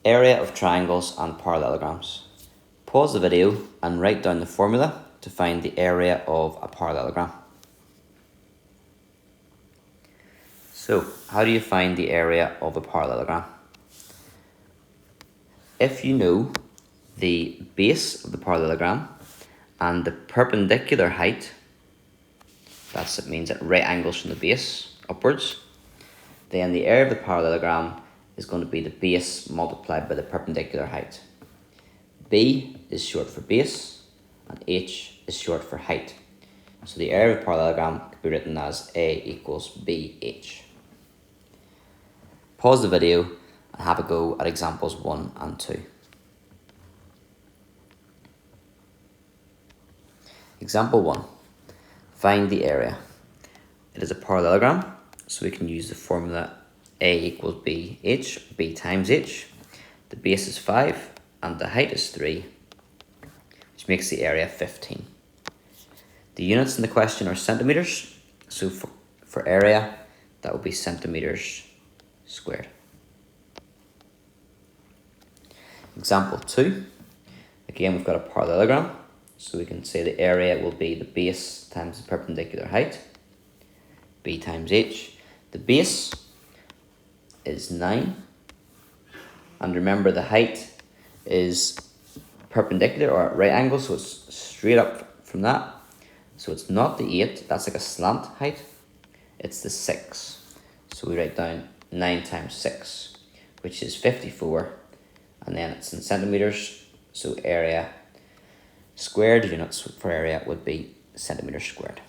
Area of triangles and parallelograms. Pause the video and write down the formula to find the area of a parallelogram. So, how do you find the area of a parallelogram? If you know the base of the parallelogram and the perpendicular height, it means at right angles from the base upwards, then the area of the parallelogram is going to be the base multiplied by the perpendicular height. B is short for base and H is short for height. So the area of a parallelogram could be written as A equals BH. Pause the video and have a go at examples 1 and 2. Example 1. Find the area. It is a parallelogram, so we can use the formula A equals BH, B times H. The base is 5 and the height is 3, which makes the area 15. The units in the question are centimetres, so for area, that would be centimetres squared. Example 2. Again, we've got a parallelogram, so we can say the area will be the base times the perpendicular height, B times H. The base is 9, and remember the height is perpendicular or at right angle, so it's straight up from that. So it's not the 8, that's like a slant height, it's the 6. So we write down 9 times 6, which is 54, and then it's in centimetres, so area squared, units for area would be centimetres squared.